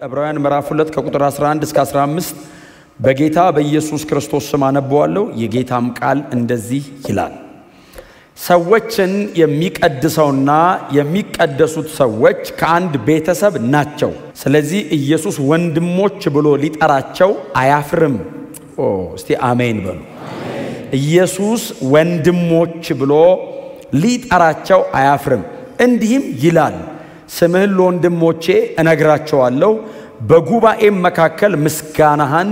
ዕብራውያን ምዕራፍ 2 ከቁጥር 11 እስከ 15 በጌታ በኢየሱስ ክርስቶስ ስም አነበዋለሁ። የጌታም ቃል እንደዚህ ይላል። ሰዎችን የሚቀድሰውና የሚቀደሱት ሰዎች ከአንድ ቤተሰብ ናቸው። ስለዚህ ኢየሱስ ወንድሞች ብሎ ሊጠራቸው አያፍርም። እስቲ አሜን በሉ። ኢየሱስ ወንድሞች ብሎ ሊጠራቸው አያፍርም። እንዲህም ይላል፣ ስምህን ለወንድሞቼ እነግራቸዋለሁ፣ በጉባኤም መካከል ምስጋናህን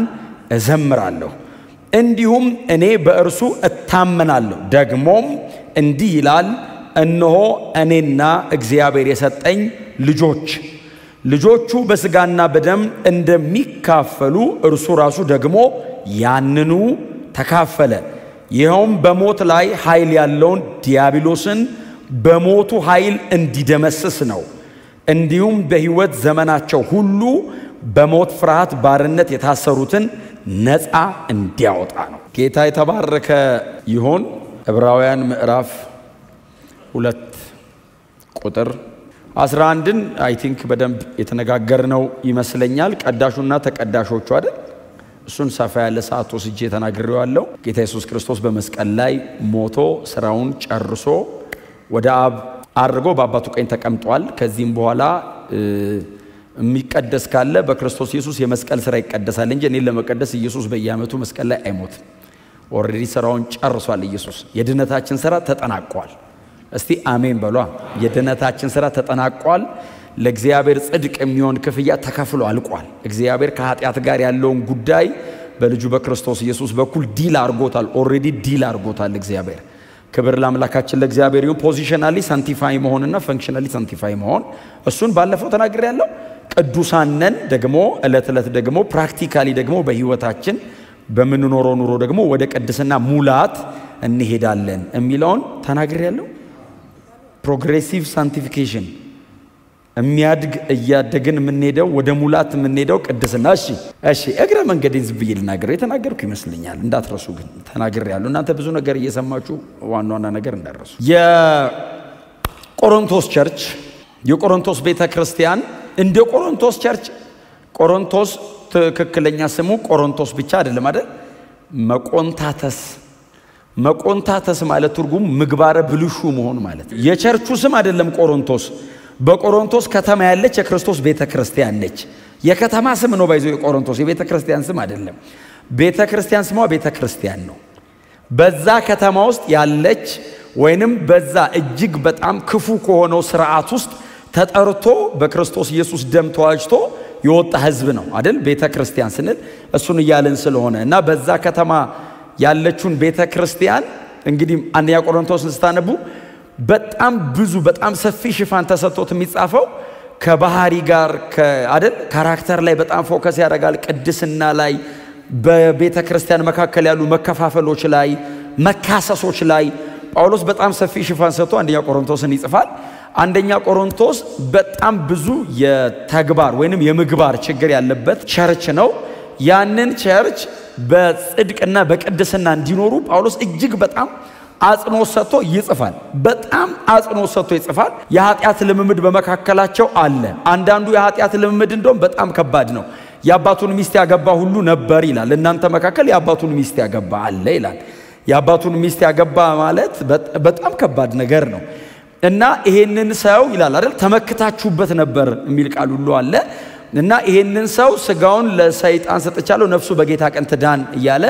እዘምራለሁ። እንዲሁም እኔ በእርሱ እታመናለሁ። ደግሞም እንዲህ ይላል፣ እነሆ እኔና እግዚአብሔር የሰጠኝ ልጆቹ በሥጋና በደም እንደሚካፈሉ እርሱ ራሱ ደግሞ ያንኑ ተካፈለ። ይኸውም በሞት ላይ ኃይል ያለውን ዲያብሎስን በሞቱ ኃይል እንዲደመስስ ነው። እንዲሁም በሕይወት ዘመናቸው ሁሉ በሞት ፍርሃት ባርነት የታሰሩትን ነፃ እንዲያወጣ ነው። ጌታ የተባረከ ይሁን። ዕብራውያን ምዕራፍ 2 ቁጥር 11ን አይ ቲንክ በደንብ የተነጋገርነው ይመስለኛል። ቀዳሹና ተቀዳሾቹ አይደል? እሱን ሰፋ ያለ ሰዓት ወስጄ ተናግሬዋለሁ። ጌታ ኢየሱስ ክርስቶስ በመስቀል ላይ ሞቶ ስራውን ጨርሶ ወደ አብ አርጎ በአባቱ ቀኝ ተቀምጧል። ከዚህም በኋላ የሚቀደስ ካለ በክርስቶስ ኢየሱስ የመስቀል ስራ ይቀደሳል እንጂ እኔን ለመቀደስ ኢየሱስ በየዓመቱ መስቀል ላይ አይሞትም። ኦልሬዲ ስራውን ጨርሷል። ኢየሱስ የድነታችን ስራ ተጠናቋል። እስቲ አሜን በሏ። የድነታችን ስራ ተጠናቋል። ለእግዚአብሔር ጽድቅ የሚሆን ክፍያ ተከፍሎ አልቋል። እግዚአብሔር ከኃጢአት ጋር ያለውን ጉዳይ በልጁ በክርስቶስ ኢየሱስ በኩል ዲል አርጎታል። ኦልሬዲ ዲል አርጎታል እግዚአብሔር። ክብር ለአምላካችን ለእግዚአብሔር ይሁን። ፖዚሽናሊ ሳንቲፋይ መሆንና ፈንክሽናሊ ሳንቲፋይ መሆን እሱን ባለፈው ተናግሬያለሁ። ቅዱሳን ነን ደግሞ ዕለት ዕለት ደግሞ ፕራክቲካሊ ደግሞ በህይወታችን በምንኖረው ኑሮ ደግሞ ወደ ቅድስና ሙላት እንሄዳለን የሚለውን ተናግሬያለሁ። ፕሮግሬሲቭ ሳንቲፊኬሽን የሚያድግ እያደግን የምንሄደው ወደ ሙላት የምንሄደው ቅድስና። እሺ እግረ መንገዴን ዝም ብዬ ልናገረው የተናገርኩ ይመስለኛል። እንዳትረሱ ግን ተናግሬያለሁ። እናንተ ብዙ ነገር እየሰማችሁ ዋና ነገር እንዳትረሱ። የቆሮንቶስ ቸርች የቆሮንቶስ ቤተክርስቲያን እንደ ቆሮንቶስ ቸርች ቆሮንቶስ ትክክለኛ ስሙ ቆሮንቶስ ብቻ አይደለም አይደል? መቆንታተስ ማለት ትርጉም ምግባረ ብልሹ መሆን ማለት። የቸርቹ ስም አይደለም ቆሮንቶስ። በቆሮንቶስ ከተማ ያለች የክርስቶስ ቤተክርስቲያን ነች። የከተማ ስም ነው ባይዘው የቆሮንቶስ የቤተክርስቲያን ስም አይደለም። ቤተክርስቲያን ስሟ ቤተክርስቲያን ነው። በዛ ከተማ ውስጥ ያለች ወይንም በዛ እጅግ በጣም ክፉ ከሆነው ስርዓት ውስጥ ተጠርቶ በክርስቶስ ኢየሱስ ደም ተዋጅቶ የወጣ ህዝብ ነው አይደል? ቤተክርስቲያን ስንል እሱን ይያለን ስለሆነ እና በዛ ከተማ ያለችውን ቤተክርስቲያን እንግዲህ አንደኛ ቆሮንቶስን ስታነቡ በጣም ብዙ በጣም ሰፊ ሽፋን ተሰጥቶት የሚጻፈው ከባህሪ ጋር አይደል? ካራክተር ላይ በጣም ፎከስ ያደርጋል። ቅድስና ላይ፣ በቤተክርስቲያን መካከል ያሉ መከፋፈሎች ላይ፣ መካሰሶች ላይ ጳውሎስ በጣም ሰፊ ሽፋን ሰጥቶ አንደኛ ቆሮንቶስን ይጽፋል። አንደኛ ቆሮንቶስ በጣም ብዙ የተግባር ወይንም የምግባር ችግር ያለበት ቸርች ነው። ያንን ቸርች በጽድቅና በቅድስና እንዲኖሩ ጳውሎስ እጅግ በጣም አጽንኦት ሰጥቶ ይጽፋል። በጣም አጽንኦት ሰጥቶ ይጽፋል። የኃጢአት ልምምድ በመካከላቸው አለ። አንዳንዱ የኃጢአት ልምምድ እንደውም በጣም ከባድ ነው። የአባቱን ሚስት ያገባ ሁሉ ነበር ይላል። እናንተ መካከል የአባቱን ሚስት ያገባ አለ ይላል። የአባቱን ሚስት ያገባ ማለት በጣም ከባድ ነገር ነው። እና ይሄንን ሰው ይላል አይደል ተመክታችሁበት ነበር የሚል ቃል ሁሉ አለ። እና ይሄንን ሰው ስጋውን ለሰይጣን ሰጥቻለሁ ነፍሱ በጌታ ቀን ትዳን እያለ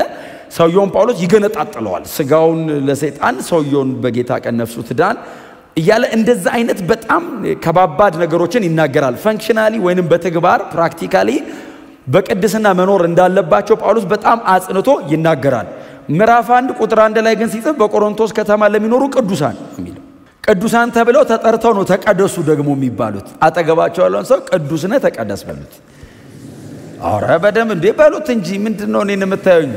ሰውየውን ጳውሎስ ይገነጣጥለዋል። ስጋውን ለሰይጣን ሰውየውን በጌታ ቀን ነፍሱ ትዳን እያለ እንደዛ አይነት በጣም ከባባድ ነገሮችን ይናገራል። ፈንክሽናሊ ወይንም በተግባር ፕራክቲካሊ በቅድስና መኖር እንዳለባቸው ጳውሎስ በጣም አጽንቶ ይናገራል። ምዕራፍ 1 ቁጥር 1 ላይ ግን ሲጽፍ በቆሮንቶስ ከተማ ለሚኖሩ ቅዱሳን የሚለው ቅዱሳን ተብለው ተጠርተው ነው ተቀደሱ ደግሞ የሚባሉት። አጠገባቸው ያለውን ሰው ቅዱስ ነህ ተቀደስ በሉት። አረ በደም እንዴ በሉት እንጂ ምንድነው እኔን የምታዩኝ?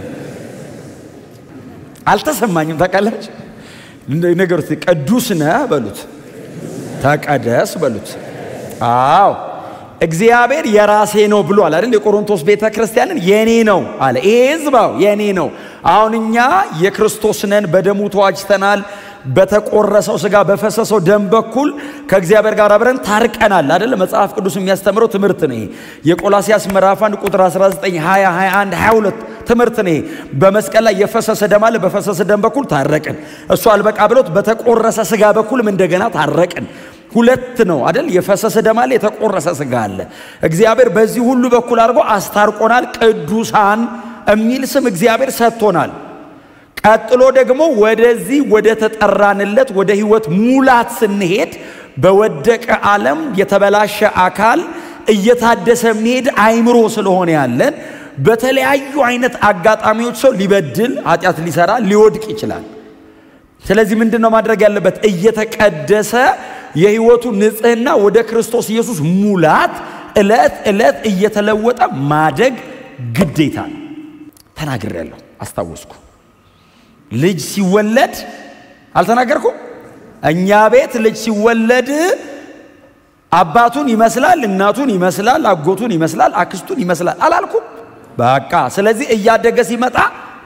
አልተሰማኝም። ተቀላጭ ነገሩት። ቅዱስ ነህ በሉት፣ ተቀደስ በሉት። አዎ እግዚአብሔር የራሴ ነው ብሏል አይደል? የቆሮንቶስ ቤተክርስቲያንን የኔ ነው አለ። ይሄ ህዝባው የኔ ነው። አሁን እኛ የክርስቶስ ነን፣ በደሙ ተዋጅተናል፣ በተቆረሰው ሥጋ በፈሰሰው ደም በኩል ከእግዚአብሔር ጋር አብረን ታርቀናል አይደል? መጽሐፍ ቅዱስ የሚያስተምረው ትምህርት ነው። የቆላስይስ ምዕራፍ 1 ቁጥር 19 20 21 22 ትምህርት ነው። በመስቀል ላይ የፈሰሰ ደም አለ። በፈሰሰ ደም በኩል ታረቅን። እሱ አልበቃ ብሎት በተቆረሰ ሥጋ በኩልም እንደገና ታረቅን። ሁለት ነው አይደል? የፈሰሰ ደም አለ፣ የተቆረሰ ሥጋ አለ። እግዚአብሔር በዚህ ሁሉ በኩል አድርጎ አስታርቆናል። ቅዱሳን የሚል ስም እግዚአብሔር ሰጥቶናል። ቀጥሎ ደግሞ ወደዚህ ወደ ተጠራንለት ወደ ሕይወት ሙላት ስንሄድ በወደቀ ዓለም የተበላሸ አካል እየታደሰ የሚሄድ አይምሮ ስለሆነ ያለን በተለያዩ አይነት አጋጣሚዎች ሰው ሊበድል ኃጢአት ሊሰራ ሊወድቅ ይችላል። ስለዚህ ምንድነው ማድረግ ያለበት? እየተቀደሰ የሕይወቱ ንጽህና ወደ ክርስቶስ ኢየሱስ ሙላት ዕለት ዕለት እየተለወጠ ማደግ ግዴታ ነው። ተናግሬያለሁ፣ አስታወስኩ። ልጅ ሲወለድ አልተናገርኩም? እኛ ቤት ልጅ ሲወለድ አባቱን ይመስላል፣ እናቱን ይመስላል፣ አጎቱን ይመስላል፣ አክስቱን ይመስላል አላልኩም? በቃ ስለዚህ እያደገ ሲመጣ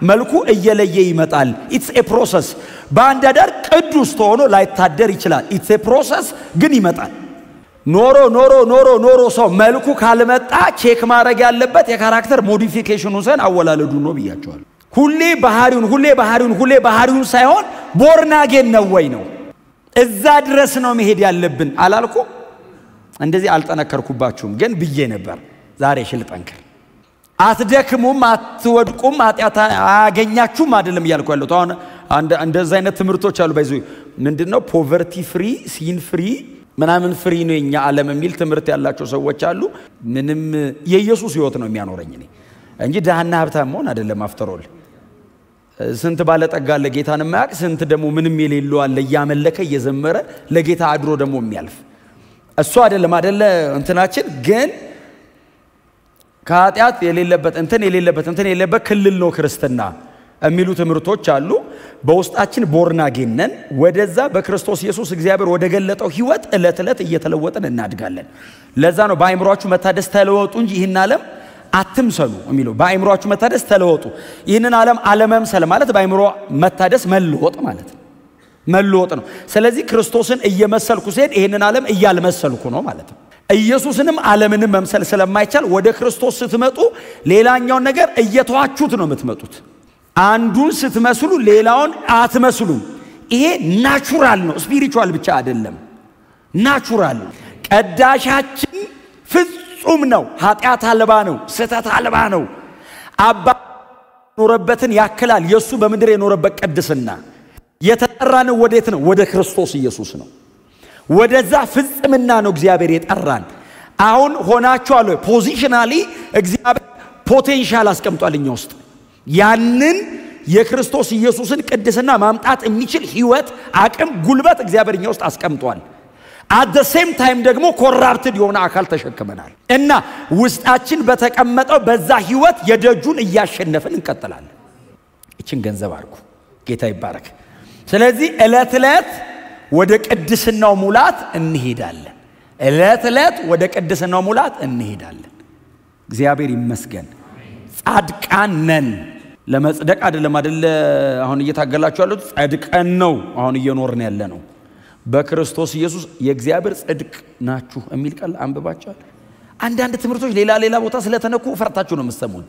መልኩ እየለየ ይመጣል። ኢትስ ኤ ፕሮሰስ። በአንድ አዳር ቅዱስ ተሆኖ ላይታደር ይችላል። ኢትስ ኤ ፕሮሰስ ግን ይመጣል። ኖሮ ሰው መልኩ ካልመጣ ቼክ ማድረግ ያለበት የካራክተር ሞዲፊኬሽኑን ሳይሆን አወላለዱን ነው ብያቸዋል። ሁሌ ባህሪውን ሳይሆን ቦርናጌን ነው ወይ ነው። እዛ ድረስ ነው መሄድ ያለብን አላልኩም? እንደዚህ አልጠነከርኩባችሁም ግን ብዬ ነበር። ዛሬ ሽልጠንከር። አትደክሙም፣ አትወድቁም፣ ኃጢአት አያገኛችሁም አይደለም እያልኩ ያለሁት። አሁን እንደዛ አይነት ትምህርቶች አሉ። ባይዙ ምንድነው ፖቨርቲ ፍሪ ሲን ፍሪ ምናምን ፍሪ ነው የኛ ዓለም የሚል ትምህርት ያላቸው ሰዎች አሉ። ምንም የኢየሱስ ሕይወት ነው የሚያኖረኝ እኔ እንጂ ደሃና ሀብታም መሆን አይደለም። አፍተሮል ስንት ባለጠጋ አለ ጌታን የማያውቅ፣ ስንት ደግሞ ምንም የሌለው አለ እያመለከ እየዘመረ ለጌታ አድሮ ደግሞ የሚያልፍ። እሱ አይደለም እንትናችን ግን ከኃጢአት የሌለበት እንትን የሌለበት ክልል ነው ክርስትና የሚሉ ትምህርቶች አሉ። በውስጣችን ቦርናጌን ነን። ወደዛ በክርስቶስ ኢየሱስ እግዚአብሔር ወደ ገለጠው ሕይወት ዕለት ዕለት እየተለወጥን እናድጋለን። ለዛ ነው በአእምሮአችሁ መታደስ ተለወጡ እንጂ ይህን ዓለም አትምሰሉ የሚለው። በአእምሮአችሁ መታደስ ተለወጡ። ይህንን ዓለም አለመምሰል ማለት በአእምሮ መታደስ መለወጥ ማለት ነው። መለወጥ ነው። ስለዚህ ክርስቶስን እየመሰልኩ ሲሄድ ይህንን ዓለም እያልመሰልኩ ነው ማለት ነው። ኢየሱስንም ዓለምንም መምሰል ስለማይቻል ወደ ክርስቶስ ስትመጡ ሌላኛውን ነገር እየተዋችሁት ነው የምትመጡት። አንዱን ስትመስሉ ሌላውን አትመስሉም። ይሄ ናቹራል ነው፣ ስፒሪቹዋል ብቻ አይደለም፣ ናቹራል። ቀዳሻችን ፍጹም ነው፣ ኃጢአት አልባ ነው፣ ስህተት አልባ ነው። አባ ኖረበትን ያክላል የሱ በምድር የኖረበት ቅድስና። የተጠራን ወዴት ነው? ወደ ክርስቶስ ኢየሱስ ነው። ወደዛ ፍጽምና ነው እግዚአብሔር የጠራን። አሁን ሆናችኋል። ፖዚሽናሊ እግዚአብሔር ፖቴንሻል አስቀምጧል እኛ ውስጥ። ያንን የክርስቶስ ኢየሱስን ቅድስና ማምጣት የሚችል ሕይወት፣ አቅም፣ ጉልበት እግዚአብሔር እኛ ውስጥ አስቀምጧል። አት ዘ ሴም ታይም ደግሞ ኮራፕትድ የሆነ አካል ተሸክመናል እና ውስጣችን በተቀመጠው በዛ ሕይወት የደጁን እያሸነፍን እንቀጥላለን። እቺን ገንዘብ አድርጉ። ጌታ ይባረክ። ስለዚህ ዕለት ዕለት ወደ ቅድስናው ሙላት እንሄዳለን። ዕለት ዕለት ወደ ቅድስናው ሙላት እንሄዳለን። እግዚአብሔር ይመስገን። ጻድቃን ነን። ለመጽደቅ አይደለም አሁን እየታገላችሁ ያሉት ጻድቃን ነው። አሁን እየኖርን ያለ ነው በክርስቶስ ኢየሱስ የእግዚአብሔር ጽድቅ ናችሁ የሚል ቃል አንብባችኋል። አንዳንድ ትምህርቶች ሌላ ቦታ ስለተነኩ ፈርታችሁ ነው የምትሰሙኝ።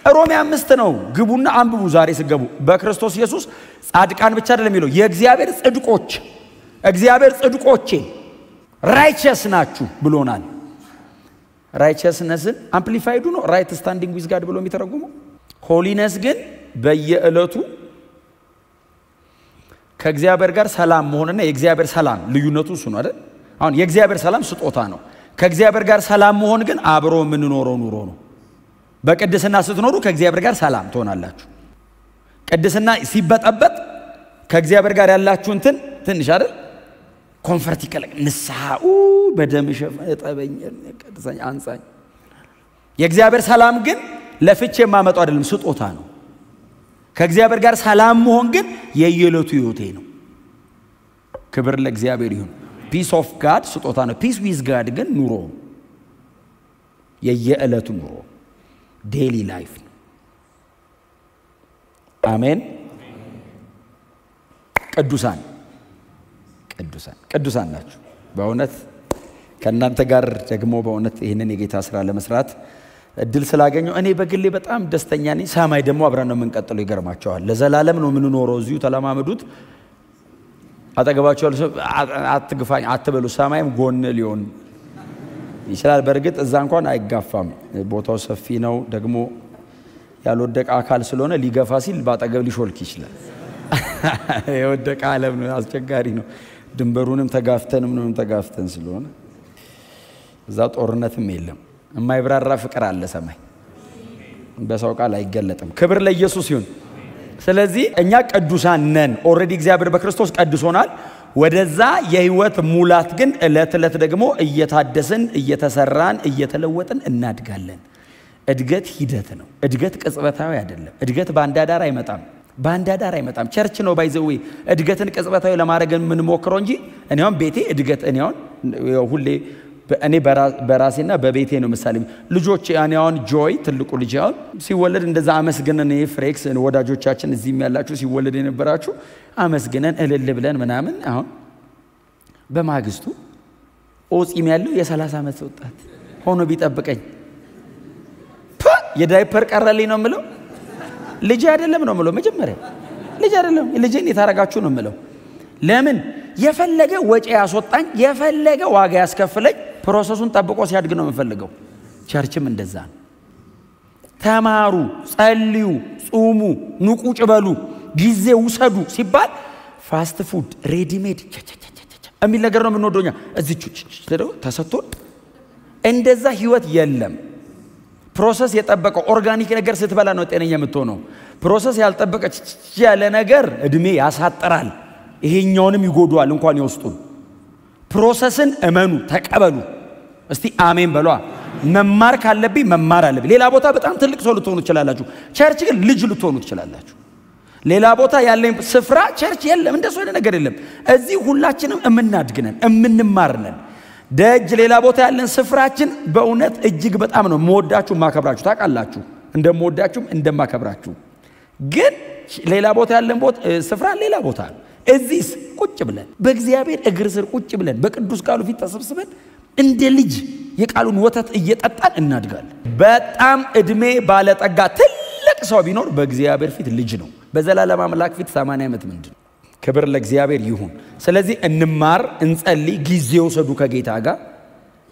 ሮሜ 5 ነው፣ ግቡና አንብቡ። ዛሬ ሲገቡ በክርስቶስ ኢየሱስ ጻድቃን ብቻ አይደለም የሚለው የእግዚአብሔር ጽድቆች፣ እግዚአብሔር ጽድቆቼ ራይቸስ ናችሁ ብሎናል። ራይቸስነስን አምፕሊፋይዱ ነው ራይት ስታንዲንግ ዊዝ ጋድ ብሎ የሚተረጉመው። ሆሊነስ ግን በየዕለቱ ከእግዚአብሔር ጋር ሰላም መሆንና የእግዚአብሔር ሰላም ልዩነቱ እሱ ነው አይደል? አሁን የእግዚአብሔር ሰላም ስጦታ ነው። ከእግዚአብሔር ጋር ሰላም መሆን ግን አብሮ የምንኖረው ኑሮ ነው። በቅድስና ስትኖሩ ከእግዚአብሔር ጋር ሰላም ትሆናላችሁ። ቅድስና ሲበጠበጥ ከእግዚአብሔር ጋር ያላችሁ እንትን ትንሽ አይደል ኮንፈርት ይከለክ ንስሐው በደም ሸፈጠበኝ ቅድስና አንጻኝ። የእግዚአብሔር ሰላም ግን ለፍቼ የማመጣው አይደለም፣ ስጦታ ነው። ከእግዚአብሔር ጋር ሰላም መሆን ግን የየዕለቱ ሕይወቴ ነው። ክብር ለእግዚአብሔር ይሁን። ፒስ ኦፍ ጋድ ስጦታ ነው። ፒስ ዊዝ ጋድ ግን ኑሮ፣ የየዕለቱ ኑሮ ዴይሊ ላይፍ ነው። አሜን። ቅዱሳን ቅዱሳን ናችሁ በእውነት ከእናንተ ጋር ደግሞ በእውነት ይሄንን የጌታ ስራ ለመስራት እድል ስላገኘው እኔ በግሌ በጣም ደስተኛ ነኝ ሰማይ ደግሞ አብረን ነው የምንቀጥለው ይገርማቸዋል ለዘላለም ነው የምንኖረው እዚሁ ተለማመዱት አጠገባቸው አትግፋኝ አትበሉ ሰማይም ጎን ሊሆን ይችላል በርግጥ እዛ እንኳን አይጋፋም ቦታው ሰፊ ነው ደግሞ ያልወደቀ አካል ስለሆነ ሊገፋ ሲል ባጠገብ ሊሾልክ ይችላል የወደቀ ዓለም ነው አስቸጋሪ ነው ድንበሩንም ተጋፍተን ስለሆነ እዛ ጦርነትም የለም የማይብራራ ፍቅር አለ ሰማይ በሰው ቃል አይገለጥም ክብር ለኢየሱስ ይሁን ስለዚህ እኛ ቅዱሳን ነን ኦሬዲ እግዚአብሔር በክርስቶስ ቀድሶናል ወደዛ የህይወት ሙላት ግን እለት ደግሞ እየታደስን እየተሰራን እየተለወጥን እናድጋለን እድገት ሂደት ነው እድገት ቅጽበታዊ አይደለም እድገት ባንዳዳር አይመጣም ቸርች ነው ባይዘው እድገትን ቅጽበታዊ ለማድረግ ምን ሞክረው እንጂ እኔውን ቤቴ እድገት እኔውን ሁሌ እኔ በራሴና በቤቴ ነው ምሳሌ ልጆች ያኔውን ጆይ ትልቁ ልጅ ያው ሲወለድ እንደዛ አመስግነን ፍሬክስ ወዳጆቻችን እዚህም ያላችሁ ሲወለድ የነበራችሁ አመስግነን እልል ብለን ምናምን አሁን በማግስቱ ኦጺም ያለው የ30 ዓመት ወጣት ሆኖ ቢጠብቀኝ የዳይፐር ቀረልኝ ነው ምለው ልጅ አይደለም ነው ምለው መጀመሪያ ልጅ አይደለም ልጅን የታረጋችሁ ነው ምለው ለምን የፈለገ ወጪ ያስወጣኝ የፈለገ ዋጋ ያስከፍለኝ ፕሮሰሱን ጠብቆ ሲያድግ ነው የምፈልገው ቸርችም እንደዛ ነው ተማሩ ጸልዩ ጾሙ ንቁ ጭበሉ ጊዜ ውሰዱ ሲባል ፋስት ፉድ ሬዲ ሜድ እሚል ነገር ነው የምንወደውኛ እዚቹ ተሰጥቶ እንደዛ ህይወት የለም ፕሮሰስ የጠበቀው ኦርጋኒክ ነገር ስትበላ ነው ጤነኛ የምትሆነው ፕሮሰስ ያልጠበቀ ያለ ነገር እድሜ ያሳጠራል ይሄኛውንም ይጎዳዋል እንኳን ይወስጡ ፕሮሰስን እመኑ ተቀበሉ እስቲ አሜን በሏ መማር ካለብኝ መማር አለብኝ ሌላ ቦታ በጣም ትልቅ ሰው ልትሆኑ ትችላላችሁ ቸርች ግን ልጅ ልትሆኑ ትችላላችሁ ሌላ ቦታ ያለኝ ስፍራ ቸርች የለም እንደሱ አይነት ነገር የለም እዚህ ሁላችንም እምናድግነን እምንማርነን ደጅ ሌላ ቦታ ያለን ስፍራችን በእውነት እጅግ በጣም ነው መወዳችሁ ማከብራችሁ ታውቃላችሁ እንደምወዳችሁም እንደማከብራችሁ ግን ሌላ ቦታ ያለን ቦታ ስፍራ ሌላ ቦታ እዚህስ ቁጭ ብለን በእግዚአብሔር እግር ስር ቁጭ ብለን በቅዱስ ቃሉ ፊት ተሰብስበን እንደ ልጅ የቃሉን ወተት እየጠጣን እናድጋለን በጣም እድሜ ባለጠጋ ትልቅ ሰው ቢኖር በእግዚአብሔር ፊት ልጅ ነው በዘላለም አምላክ ፊት 80 ዓመት ምንድነው ክብር ለእግዚአብሔር ይሁን ስለዚህ እንማር እንጸልይ ጊዜው ሰዱ ከጌታ ጋር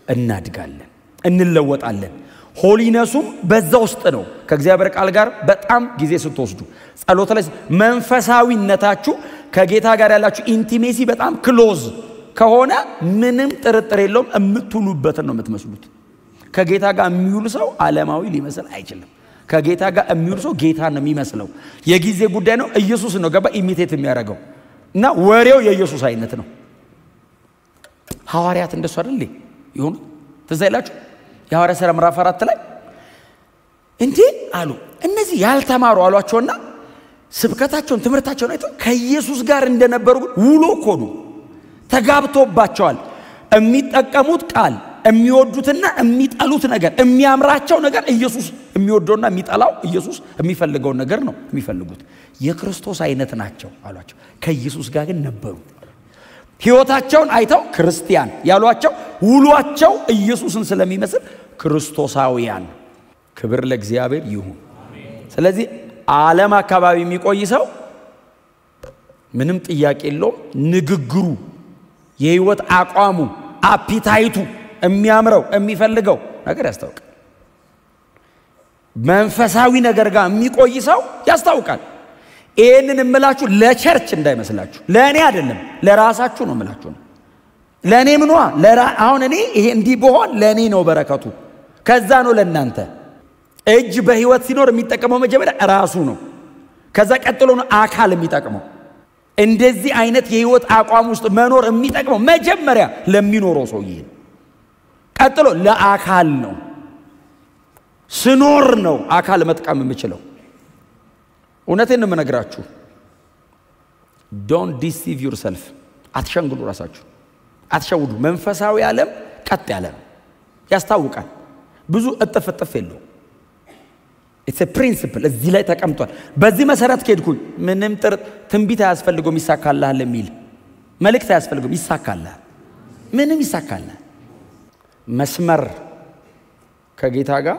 እናድጋለን እንለወጣለን ሆሊነሱም በዛ ውስጥ ነው ከእግዚአብሔር ቃል ጋር በጣም ጊዜ ስትወስዱ ጸሎት ላይ መንፈሳዊነታችሁ ከጌታ ጋር ያላችሁ ኢንቲሜሲ በጣም ክሎዝ ከሆነ ምንም ጥርጥር የለውም እምትሉበት ነው የምትመስሉት ከጌታ ጋር የሚውል ሰው ዓለማዊ ሊመስል አይችልም ከጌታ ጋር የሚውል ሰው ጌታ ነው የሚመስለው የጊዜ ጉዳይ ነው ኢየሱስ ነው ገባ ኢሚቴት የሚያደርገው እና ወሬው የኢየሱስ አይነት ነው ሐዋርያት እንደሱ አይደል ይሁን ተዛይላችሁ የሐዋርያ ሥራ ምዕራፍ 4 ላይ እንዴ አሉ እነዚህ ያልተማሩ አሏቸውና ስብከታቸውን ትምህርታቸውን አይተው ከኢየሱስ ጋር እንደነበሩ ውሎ ኮዱ ተጋብቶባቸዋል የሚጠቀሙት ቃል የሚወዱትና የሚጠሉት ነገር የሚያምራቸው ነገር ኢየሱስ የሚወደውና የሚጠላው ኢየሱስ የሚፈልገው ነገር ነው የሚፈልጉት የክርስቶስ አይነት ናቸው አሏቸው ከኢየሱስ ጋር ግን ነበሩ ሕይወታቸውን አይተው ክርስቲያን ያሏቸው ውሏቸው ኢየሱስን ስለሚመስል ክርስቶሳውያን ክብር ለእግዚአብሔር ይሁን ስለዚህ ዓለም አካባቢ የሚቆይ ሰው ምንም ጥያቄ የለውም ንግግሩ የህይወት አቋሙ አፒታይቱ የሚያምረው የሚፈልገው ነገር ያስታውቃል መንፈሳዊ ነገር ጋር የሚቆይ ሰው ያስታውቃል ይሄንን እምላችሁ ለቸርች እንዳይመስላችሁ ለኔ አይደለም ለራሳችሁ ነው እምላችሁ ለኔ ምንዋ አሁን እኔ ይሄ እንዲህ በሆን ለኔ ነው በረከቱ ከዛ ነው ለእናንተ እጅ በህይወት ሲኖር የሚጠቀመው መጀመሪያ ራሱ ነው ከዛ ቀጥሎ ነው አካል የሚጠቀመው እንደዚህ አይነት የህይወት አቋም ውስጥ መኖር የሚጠቅመው መጀመሪያ ለሚኖረው ሰው ይሄ ቀጥሎ ለአካል ነው ስኖር ነው አካል መጥቀም የምችለው እውነቴን ነው የምነግራችሁ don't deceive yourself አትሸንግሉ ራሳችሁ አትሸውዱ መንፈሳዊ ዓለም ቀጥ ያለ ነው ያስታውቃል ብዙ እጥፍ የለው it's a principle እዚህ ላይ ተቀምጧል በዚህ መሰረት ከሄድኩኝ ምንም ትንቢት ያስፈልገው የሚሳካልሃል የሚል መልእክት አያስፈልግም ይሳካልሃል ምንም ይሳካልሃል መስመር ከጌታ ጋር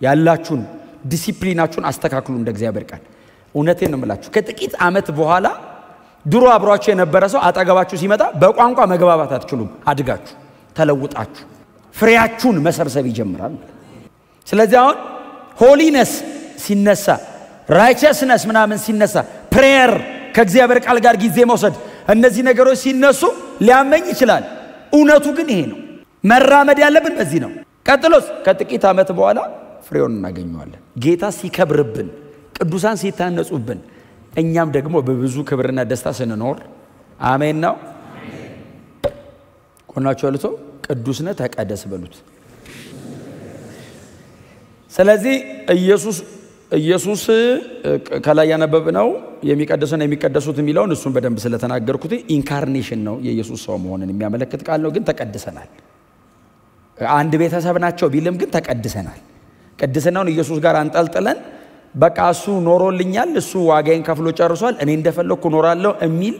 ያላችሁን ዲሲፕሊናችሁን አስተካክሉ እንደ እግዚአብሔር ቃል እውነቴን ነው የምላችሁ ከጥቂት ዓመት በኋላ ድሮ አብሯችሁ የነበረ ሰው አጠገባችሁ ሲመጣ በቋንቋ መግባባት አትችሉም አድጋችሁ ተለውጣችሁ ፍሬያችሁን መሰብሰብ ይጀምራል ስለዚህ አሁን ሆሊነስ ሲነሳ righteousness ምናምን ሲነሳ prayer ከእግዚአብሔር ቃል ጋር ጊዜ መውሰድ እነዚህ ነገሮች ሲነሱ ሊያመኝ ይችላል እውነቱ ግን ይሄ ነው መራመድ ያለብን በዚህ ነው ቀጥሎስ ከጥቂት ዓመት በኋላ ፍሬውን እናገኘዋለን ጌታ ሲከብርብን ቅዱሳን ሲታነጹብን እኛም ደግሞ በብዙ ክብርና ደስታ ስንኖር አሜን ነው ቆናቸው ለቶ ቅዱስነ ተቀደስ በሉት ስለዚህ ኢየሱስ ከላይ ያነበብነው የሚቀደሰና የሚቀደሱት የሚለውን እሱን በደንብ ስለተናገርኩት ኢንካርኔሽን ነው የኢየሱስ ሰው መሆንን የሚያመለክት ቃል ነው ግን ተቀድሰናል አንድ ቤተሰብ ናቸው ቢልም ግን ተቀድሰናል ቅድስናውን ኢየሱስ ጋር አንጠልጥለን በቃ እሱ ኖሮልኛል እሱ ዋጋዬን ከፍሎ ጨርሷል እኔ እንደፈለኩ ኖራለሁ የሚል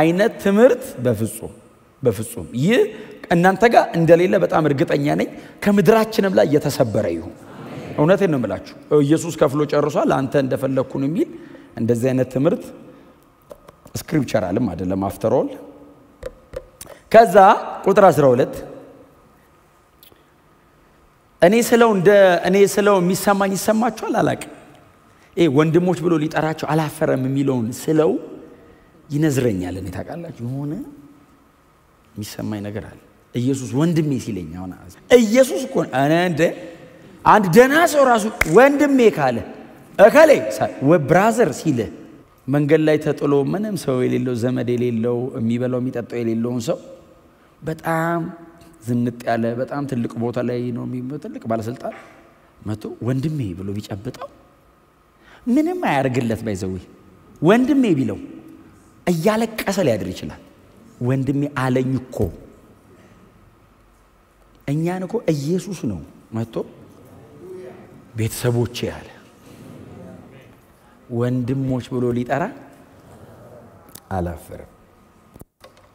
አይነት ትምህርት በፍጹም ይህ እናንተ ጋር እንደሌለ በጣም እርግጠኛ ነኝ ከምድራችንም ላይ የተሰበረ ይሁን እውነቴን ነው የምላችሁ ኢየሱስ ከፍሎ ጨርሷል አንተ እንደፈለኩ ነው የሚል እንደዚህ አይነት ትምህርት ስክሪፕቸራልም አይደለም አፍተር ኦል ከዛ ቁጥር 12 እኔ ስለው የሚሰማኝ ይሰማችኋል አላቅም ወንድሞች ብሎ ሊጠራቸው አላፈረም የሚለውን ስለው ይነዝረኛል እኔ ታውቃላችሁ የሆነ የሚሰማኝ ነገር አለ ኢየሱስ ወንድሜ ሲለኝ አሁን ኢየሱስ እኮ እንደ አንድ ደና ሰው ራሱ ወንድሜ ካለ እከሌ ብራዘር ሲለ መንገድ ላይ ተጥሎ ምንም ሰው የሌለው ዘመድ የሌለው የሚበላው የሚጠጣው የሌለውን ሰው በጣም ዝንጥ ያለ በጣም ትልቅ ቦታ ላይ ነው ትልቅ ባለስልጣን መጥቶ ወንድሜ ብሎ ቢጨብጠው ምንም አያርግለት ባይዘው ወንድሜ ቢለው እያለቀሰ ሊያድር ይችላል ወንድሜ አለኝ እኮ እኛን እኮ ኢየሱስ ነው መጥቶ ቤተሰቦቼ ያለ ወንድሞች ብሎ ሊጠራ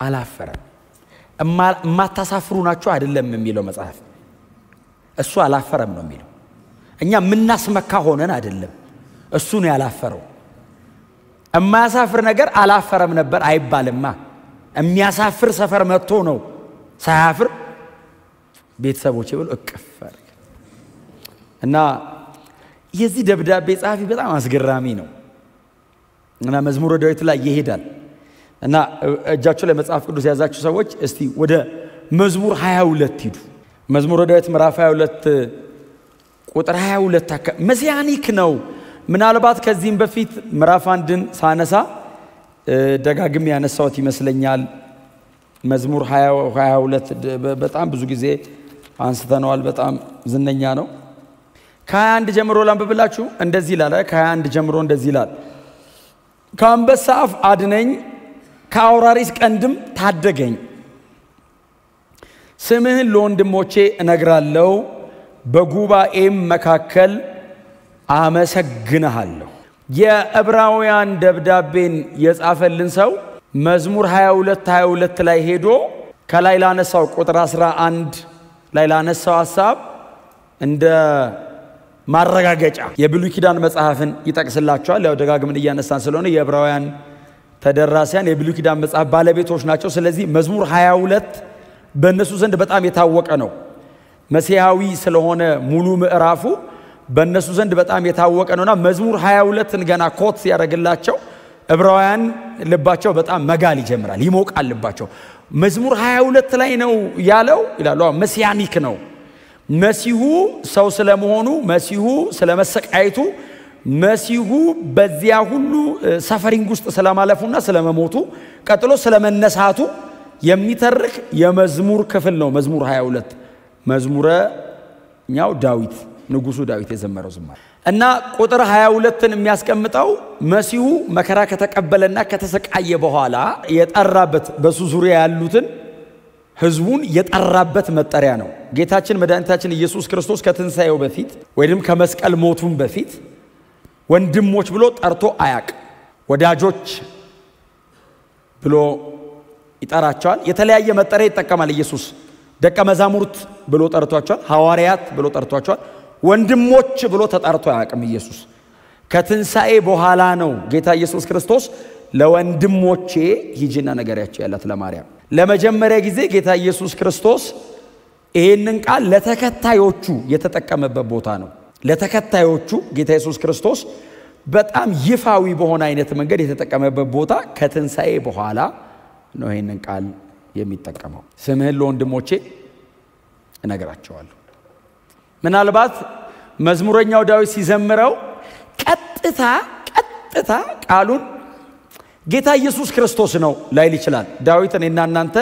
አላፈረም ማታሳፍሩ ናችሁ አይደለም የሚለው መጽሐፍ እሱ አላፈረም ነው የሚለው እኛ ምናስመካ ሆነን አይደለም እሱ ነው ያላፈረው እማያሳፍር ነገር አላፈረም ነበር አይባልማ የሚያሳፍር ሰፈር መጥቶ ነው ሳያፍር ቤተሰቦቼ ብሎ እቅፈር እና የዚህ ደብዳቤ ጻፊ በጣም አስገራሚ ነው እና መዝሙረ ዳዊት ላይ ይሄዳል እና እጃችሁ ላይ መጽሐፍ ቅዱስ ያዛችሁ ሰዎች እስቲ ወደ መዝሙር 22 ሂዱ መዝሙረ ዳዊት ምዕራፍ 22 ቁጥር 22 መሲያኒክ ነው ምናልባት ከዚህም በፊት ምዕራፍ 1ን ሳነሳ ደጋግም ያነሳውት ይመስለኛል መዝሙር 22 በጣም ብዙ ጊዜ አንስተነዋል በጣም ዝነኛ ነው ከ21 ጀምሮ ላንብብላችሁ እንደዚህ ይላል ከ21 ጀምሮ እንደዚህ ይላል ከአንበሳ አፍ አድነኝ ከአውራሪስ ቀንድም ታደገኝ ስምህን ለወንድሞቼ እነግራለሁ በጉባኤም መካከል አመሰግንሃለሁ የዕብራውያን ደብዳቤን የጻፈልን ሰው መዝሙር 22 ላይ ሄዶ ከላይ ላነሳው ቁጥር 11 ላይ ላነሳው ሐሳብ እንደ ማረጋገጫ የብሉይ ኪዳን መጽሐፍን ይጠቅስላቸዋል ያው ደጋግመን እያነሳን ስለሆነ የዕብራውያን ተደራሲያን የብሉይ ኪዳን መጽሐፍ ባለቤቶች ናቸው ስለዚህ መዝሙር 22 በእነሱ ዘንድ በጣም የታወቀ ነው መሲያዊ ስለሆነ ሙሉ ምዕራፉ በእነሱ ዘንድ በጣም የታወቀ ነውና መዝሙር 22ን ገና ኮት ያደርግላቸው ዕብራውያን ልባቸው በጣም መጋል ይጀምራል ይሞቃል ልባቸው መዝሙር 22 ላይ ነው ያለው ይላሉ መሲያኒክ ነው መሲሁ ሰው ስለመሆኑ መሲሁ ስለመሰቃየቱ መሲሁ በዚያ ሁሉ ሰፈሪንግ ውስጥ ስለማለፉና ስለመሞቱ ቀጥሎ ስለመነሳቱ የሚተርክ የመዝሙር ክፍል ነው መዝሙር 22 መዝሙረኛው ዳዊት ንጉሱ ዳዊት የዘመረው ዝማሬ እና ቁጥር 22ን የሚያስቀምጠው መሲሁ መከራ ከተቀበለና ከተሰቃየ በኋላ የጠራበት በሱ ዙሪያ ያሉትን ህዝቡን የጠራበት መጠሪያ ነው ጌታችን መድኃኒታችን ኢየሱስ ክርስቶስ ከትንሳኤው በፊት ወይንም ከመስቀል ሞቱም በፊት ወንድሞች ብሎ ጠርቶ አያቅ ወዳጆች ብሎ ይጠራቸዋል። የተለያየ መጠሪያ ይጠቀማል ኢየሱስ። ደቀ መዛሙርት ብሎ ጠርቷቸዋል። ሐዋርያት ብሎ ጠርቷቸዋል። ወንድሞች ብሎ ተጣርቶ አያውቅም ኢየሱስ። ከትንሣኤ በኋላ ነው ጌታ ኢየሱስ ክርስቶስ ለወንድሞቼ ሂጂና ነገሪያቸው ያላት ለማርያም። ለመጀመሪያ ጊዜ ጌታ ኢየሱስ ክርስቶስ ይሄንን ቃል ለተከታዮቹ የተጠቀመበት ቦታ ነው። ለተከታዮቹ ጌታ ኢየሱስ ክርስቶስ በጣም ይፋዊ በሆነ አይነት መንገድ የተጠቀመበት ቦታ ከትንሣኤ በኋላ ነው ይሄንን ቃል የሚጠቀመው። ስምህን ለወንድሞቼ እነግራቸዋለሁ። ምናልባት መዝሙረኛው ዳዊት ሲዘምረው ቀጥታ ቃሉን ጌታ ኢየሱስ ክርስቶስ ነው ላይል ይችላል። ዳዊት እኔና እናንተ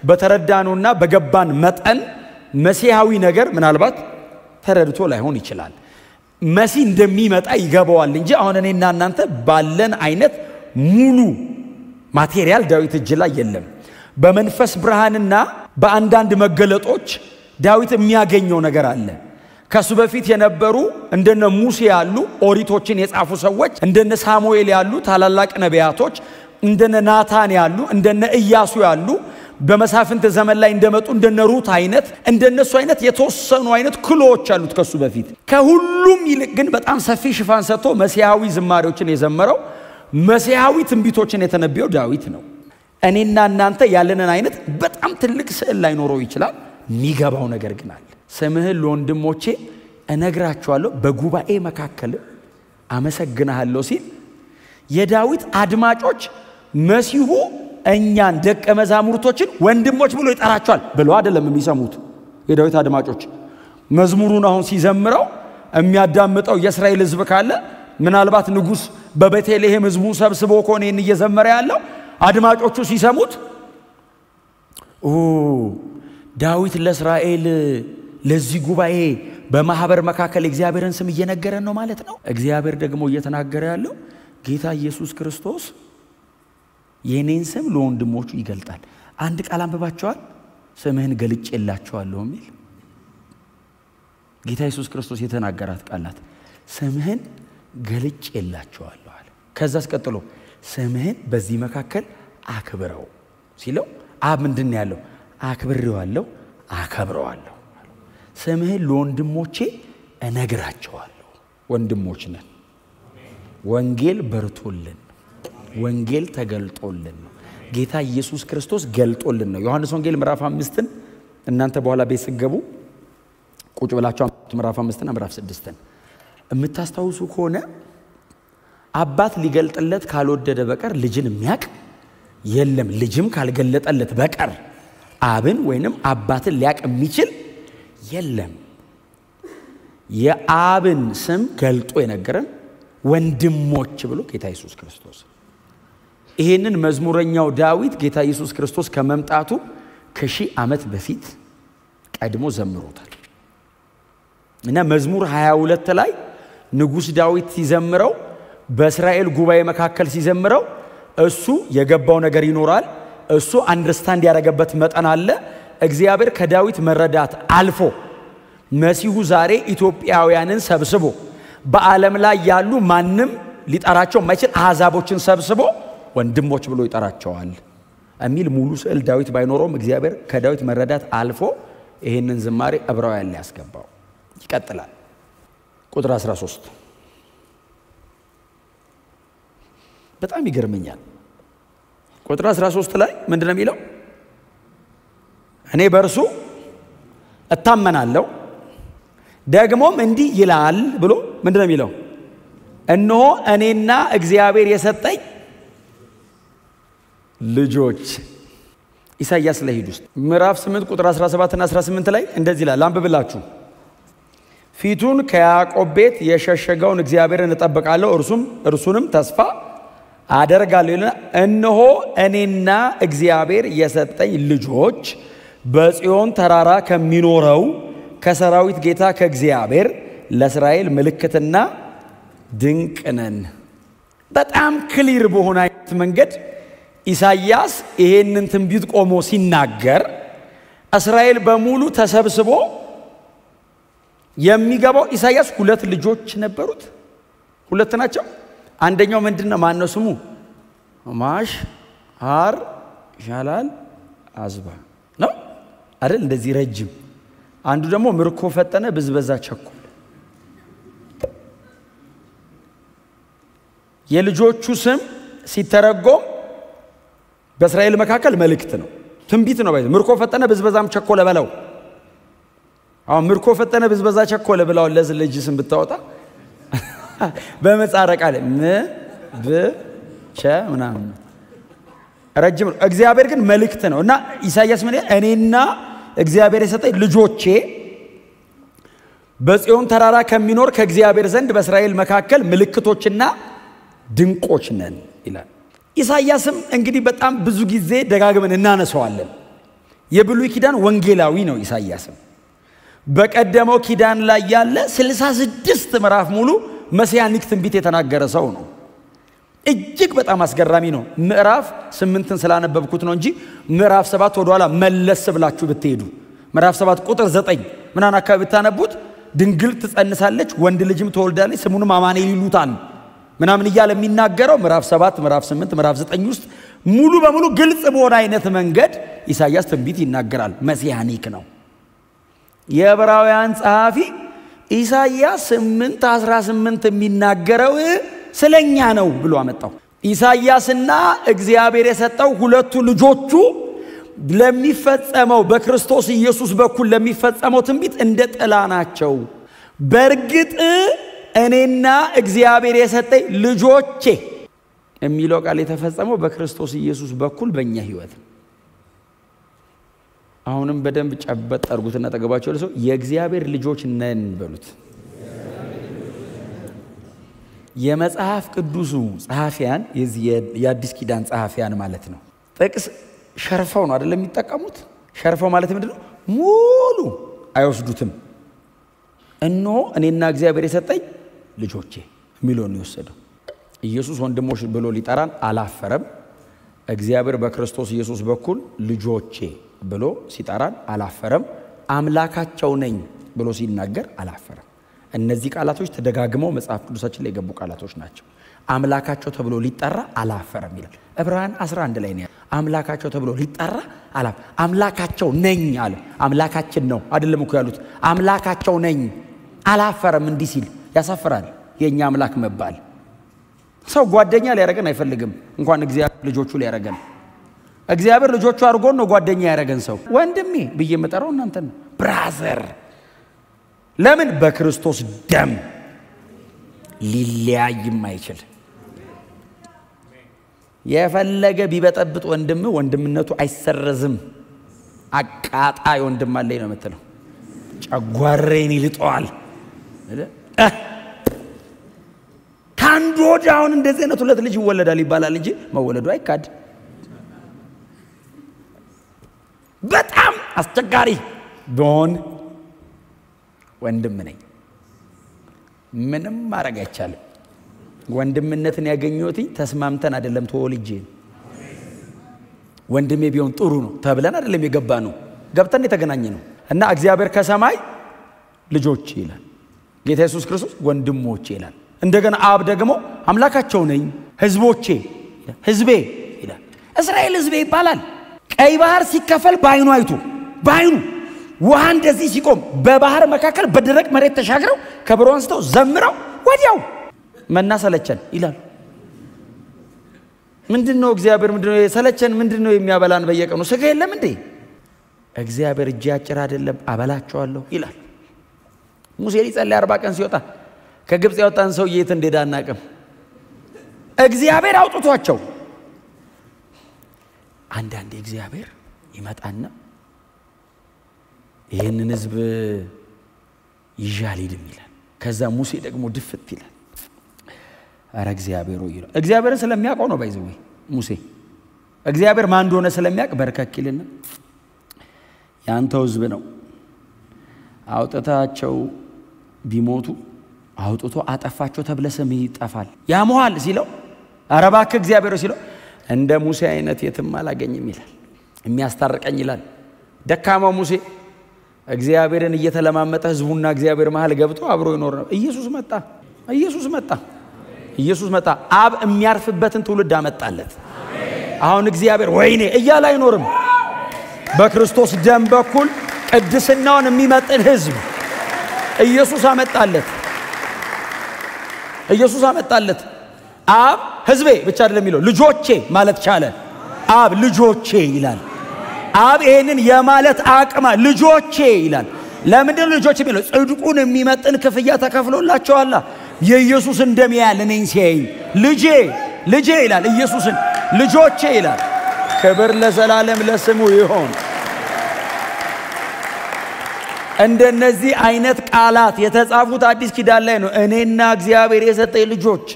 በተረዳኑና በገባን መጠን መሲሐዊ ነገር ምናልባት ተረድቶ ላይሆን ይችላል። መሲህ እንደሚመጣ ይገባዋል እንጂ አሁን እኔና እናንተ ባለን አይነት ሙሉ ማቴሪያል ዳዊት እጅ ላይ የለም። በመንፈስ ብርሃንና በአንዳንድ መገለጦች ዳዊት የሚያገኘው ነገር አለ። ከሱ በፊት የነበሩ እንደነ ሙሴ ያሉ ኦሪቶችን የጻፉ ሰዎች፣ እንደነ ሳሙኤል ያሉ ታላላቅ ነቢያቶች፣ እንደነ ናታን ያሉ፣ እንደነ ኢያሱ ያሉ በመሳፍንት ዘመን ላይ እንደመጡ እንደነ ሩት አይነት እንደነሱ አይነት የተወሰኑ አይነት ክሎዎች አሉት ከሱ በፊት። ከሁሉም ይልቅ ግን በጣም ሰፊ ሽፋን ሰጥቶ መሲሐዊ ዝማሬዎችን የዘመረው መሲሐዊ ትንቢቶችን የተነበየው ዳዊት ነው። እኔና እናንተ ያለንን አይነት በጣም ትልቅ ስዕል ላይኖረው ይችላል። የሚገባው ነገር ግን አለ። ስምህን ለወንድሞቼ እነግራቸዋለሁ በጉባኤ መካከል አመሰግናለሁ ሲል የዳዊት አድማጮች መሲሁ እኛን ደቀ መዛሙርቶችን ወንድሞች ብሎ ይጠራቸዋል ብሎ አይደለም የሚሰሙት የዳዊት አድማጮች። መዝሙሩን አሁን ሲዘምረው የሚያዳምጠው የእስራኤል ሕዝብ ካለ ምናልባት ንጉስ በቤተልሔም ሕዝቡ ሰብስቦ ኮኔን እየዘመረ ያለው አድማጮቹ ሲሰሙት ዳዊት ለእስራኤል ለዚህ ጉባኤ በማህበር መካከል እግዚአብሔርን ስም እየነገረ ነው ማለት ነው። እግዚአብሔር ደግሞ እየተናገረ ያለው ጌታ ኢየሱስ ክርስቶስ የኔን ስም ለወንድሞቹ ይገልጣል። አንድ ቃል አንብባቸዋል። ስምህን ገልጬላቸዋለሁ የሚል ጌታ ኢየሱስ ክርስቶስ የተናገራት ቃላት ስምህን ገልጬላቸዋለሁ አለ። ከዛስ ቀጥሎ ስምህን በዚህ መካከል አክብረው ሲለው አብ ምንድን ነው ያለው? አክብሬዋለሁ አከብረዋለሁ። ስምህን ለወንድሞቼ እነግራቸዋለሁ። ወንድሞች ነን። ወንጌል በርቶልን ወንጌል ተገልጦልን ነው። ጌታ ኢየሱስ ክርስቶስ ገልጦልን ነው። ዮሐንስ ወንጌል ምዕራፍ 5ን እናንተ በኋላ ቤት ሲገቡ ቁጭ ብላችሁ ምዕራፍ 5ና ምዕራፍ 6ን የምታስታውሱ ከሆነ አባት ሊገልጥለት ካልወደደ በቀር ልጅን የሚያውቅ የለም፣ ልጅም ካልገለጠለት በቀር አብን ወይንም አባትን ሊያውቅ የሚችል የለም። የአብን ስም ገልጦ የነገረን ወንድሞች ብሎ ጌታ ኢየሱስ ክርስቶስ። ይሄንን መዝሙረኛው ዳዊት ጌታ ኢየሱስ ክርስቶስ ከመምጣቱ ከሺህ ዓመት በፊት ቀድሞ ዘምሮታል። እና መዝሙር 22 ላይ ንጉስ ዳዊት ሲዘምረው በእስራኤል ጉባኤ መካከል ሲዘምረው እሱ የገባው ነገር ይኖራል። እሱ አንደርስታንድ ያደረገበት መጠን አለ። እግዚአብሔር ከዳዊት መረዳት አልፎ መሲሁ ዛሬ ኢትዮጵያውያንን ሰብስቦ በዓለም ላይ ያሉ ማንም ሊጠራቸው ማይችል አሕዛቦችን ሰብስቦ ወንድሞች ብሎ ይጠራቸዋል የሚል ሙሉ ስዕል ዳዊት ባይኖረውም እግዚአብሔር ከዳዊት መረዳት አልፎ ይሄንን ዝማሬ ዕብራውያን ላይ ያስገባው። ይቀጥላል። ቁጥር 13 በጣም ይገርመኛል። ቁጥር 13 ላይ ምንድነው የሚለው? እኔ በእርሱ እታመናለሁ ደግሞም እንዲህ ይላል ብሎ ምንድነው የሚለው? እነሆ እኔና እግዚአብሔር የሰጠኝ ልጆች። ኢሳይያስ ላይ ሂዱ። ምዕራፍ 8 ቁጥር 17 እና 18 ላይ እንደዚህ ይላል። አንብብላችሁ። ፊቱን ከያዕቆብ ቤት የሸሸገውን እግዚአብሔርን እጠብቃለሁ እርሱንም ተስፋ አደርጋለሁ ይልና እነሆ እኔና እግዚአብሔር የሰጠኝ ልጆች በጽዮን ተራራ ከሚኖረው ከሰራዊት ጌታ ከእግዚአብሔር ለእስራኤል ምልክትና ድንቅ ነን። በጣም ክሊር በሆነ አይነት መንገድ ኢሳይያስ ይሄንን ትንቢት ቆሞ ሲናገር እስራኤል በሙሉ ተሰብስቦ የሚገባው ኢሳይያስ ሁለት ልጆች ነበሩት። ሁለት ናቸው። አንደኛው ምንድነው? ማነው ስሙ? ማሽ አር ሻላል አዝባ ነው አይደል እንደዚህ ረጅም አንዱ ደግሞ ምርኮ ፈጠነ ብዝበዛ ቸኮለ የልጆቹ ስም ሲተረጎም በእስራኤል መካከል መልእክት ነው ትንቢት ነው ባይዘ ምርኮ ፈጠነ ብዝበዛም ቸኮለ በለው አሁን ምርኮ ፈጠነ ብዝበዛ ቸኮለ ብለው ለዚህ ልጅ ስም ብታወጣ በመጻረ ቃል ቸ ምናምን ረጅም ነው እግዚአብሔር ግን መልእክት ነው እና ኢሳይያስ ምን እኔና እግዚአብሔር የሰጠኝ ልጆቼ በጽዮን ተራራ ከሚኖር ከእግዚአብሔር ዘንድ በእስራኤል መካከል ምልክቶችና ድንቆች ነን ይላል ኢሳይያስም እንግዲህ በጣም ብዙ ጊዜ ደጋግመን እናነሳዋለን የብሉይ ኪዳን ወንጌላዊ ነው ኢሳይያስም በቀደመው ኪዳን ላይ ያለ 66 ምዕራፍ ሙሉ መሲያኒክ ትንቢት የተናገረ ሰው ነው እጅግ በጣም አስገራሚ ነው ምዕራፍ 8ን ስላነበብኩት ነው እንጂ ምዕራፍ 7 ወደ ኋላ መለስ ብላችሁ ብትሄዱ ምዕራፍ 7 ቁጥር 9 ምናን አካባቢ ብታነቡት ድንግል ትጸንሳለች ወንድ ልጅም ትወልዳለች ስሙንም አማኑኤል ይሉታል ምናምን ይያለ የሚናገረው ምዕራፍ 7 ምዕራፍ 8 ምዕራፍ 9 ውስጥ ሙሉ በሙሉ ግልጽ በሆነ አይነት መንገድ ኢሳይያስ ትንቢት ይናገራል መሲያኒክ ነው የዕብራውያን ጸሐፊ ኢሳይያስ 8:18 የሚናገረው ስለኛ ነው ብሎ አመጣው ኢሳይያስና እግዚአብሔር የሰጠው ሁለቱ ልጆቹ ለሚፈጸመው በክርስቶስ ኢየሱስ በኩል ለሚፈጸመው ትንቢት እንደ ጥላ ናቸው በርግጥ እኔና እግዚአብሔር የሰጠኝ ልጆቼ የሚለው ቃል የተፈጸመው በክርስቶስ ኢየሱስ በኩል በእኛ ህይወት አሁንም በደንብ ጨበጥ አርጉትና ተገባቸው ለሰው የእግዚአብሔር ልጆች ነን በሉት የመጽሐፍ ቅዱሱ ጸሐፊያን የአዲስ ኪዳን ጸሐፊያን ማለት ነው ጥቅስ ሸርፈው ነው አይደለም የሚጠቀሙት ሸርፈው ማለት ምንድነው ሙሉ አይወስዱትም እኖ እኔና እግዚአብሔር የሰጠኝ ልጆቼ የሚለው ነው የወሰደው ኢየሱስ ወንድሞች ብሎ ሊጠራን አላፈረም እግዚአብሔር በክርስቶስ ኢየሱስ በኩል ልጆቼ ብሎ ሲጠራን አላፈረም አምላካቸው ነኝ ብሎ ሲናገር አላፈረም እነዚህ ቃላቶች ተደጋግመው መጽሐፍ ቅዱሳችን ላይ የገቡ ቃላቶች ናቸው አምላካቸው ተብሎ ሊጠራ አላፈረም ይላል ዕብራውያን 11 ላይ ነው አምላካቸው ተብሎ ሊጠራ አምላካቸው ነኝ አለ አምላካችን ነው አይደለም እኮ ያሉት አምላካቸው ነኝ አላፈረም እንዲህ ሲል ያሳፍራል የኛ አምላክ መባል ሰው ጓደኛ ሊያረገን አይፈልግም እንኳን እግዚአብሔር ልጆቹ ሊያረገን እግዚአብሔር ልጆቹ አርጎን ነው ጓደኛ ያረገን ሰው ወንድሜ ብዬ መጠራው እናንተ ነው ብራዘር ለምን በክርስቶስ ደም ሊለያይ የማይችል የፈለገ ቢበጠብጥ ወንድምነቱ አይሰረዝም አቃጣይ ወንድም አለኝ ነው የምትለው ጨጓሬን ይልጠዋል ካንዶ ዳውን እንደዚህ አይነት ሁለት ልጅ ይወለዳል ይባላል እንጂ መወለዱ አይካድ በጣም አስቸጋሪ ዶን ወንድም ነኝ ምንም ማረግ አይቻልም ወንድምነትን ያገኘሁት ተስማምተን አይደለም ተወልጄ ወንድሜ ቢሆን ጥሩ ነው ተብለን አይደለም የገባነው ገብተን የተገናኘ ነው እና እግዚአብሔር ከሰማይ ልጆች ይላል ጌታ ኢየሱስ ክርስቶስ ወንድሞቼ ይላል እንደገና አብ ደግሞ አምላካቸው ነኝ ህዝቦቼ ህዝቤ ይላል እስራኤል ህዝቤ ይባላል ቀይ ባህር ሲከፈል ባይኑ አይቶ ባይኑ ውሃ እንደዚህ ሲቆም በባህር መካከል በደረቅ መሬት ተሻግረው ከበሮ አንስተው ዘምረው ወዲያው መናሰለቸን ይላል ምንድነው እግዚአብሔር ምንድነው የሰለቸን ምንድነው የሚያበላን በየቀኑ ስጋ የለም እንዴ እግዚአብሔር እጅ ያጭር አይደለም አበላቸዋለሁ ይላል ሙሴ ሊጸልይ 40 ቀን ሲወጣ ከግብጽ ያወጣን ሰው የት እንደዳ አናቀም እግዚአብሔር አውጥቷቸው አንዳንዴ እግዚአብሔር ይመጣና ይሄንን ህዝብ ይጃሊድም ይላል ከዛ ሙሴ ደግሞ ድፍት ይላል አረ እግዚአብሔር ይላል እግዚአብሔርን ስለሚያውቀው ነው ባይዘው ሙሴ እግዚአብሔር ማን እንደሆነ ስለሚያውቅ በርከክልና ያንተው ህዝብ ነው አውጥታቸው ቢሞቱ አውጥቶ አጠፋቸው ተብለ ስም ይጠፋል ያሞሃል ሲለው አረባክ እግዚአብሔር ሲለው እንደ ሙሴ አይነት የትም አላገኝም ይላል የሚያስታርቀኝ ይላል ደካማው ሙሴ እግዚአብሔርን እየተለማመጠ ህዝቡና እግዚአብሔር መሃል ገብቶ አብሮ ይኖር ነው ኢየሱስ መጣ አብ የሚያርፍበትን ትውልድ አመጣለት አሁን እግዚአብሔር ወይኔ እያለ አይኖርም በክርስቶስ ደም በኩል ቅድስናውን የሚመጥን ሕዝብ ኢየሱስ አመጣለት። አብ ሕዝቤ ብቻ አይደለም የሚለው ልጆቼ ማለት ቻለ። አብ ልጆቼ ይላል። አብ ይሄንን የማለት አቅማ ልጆቼ ይላል። ለምንድን ነው ልጆቼ የሚለው? ጽድቁን የሚመጥን ክፍያ ተከፍሎላቸዋል። የኢየሱስ እንደሚያል እኔን ሲያይ ልጄ ይላል። ኢየሱስን ልጆቼ ይላል። ክብር ለዘላለም ለስሙ ይሁን። እንደነዚህ አይነት ቃላት የተጻፉት አዲስ ኪዳን ላይ ነው። እኔና እግዚአብሔር የሰጠኝ ልጆች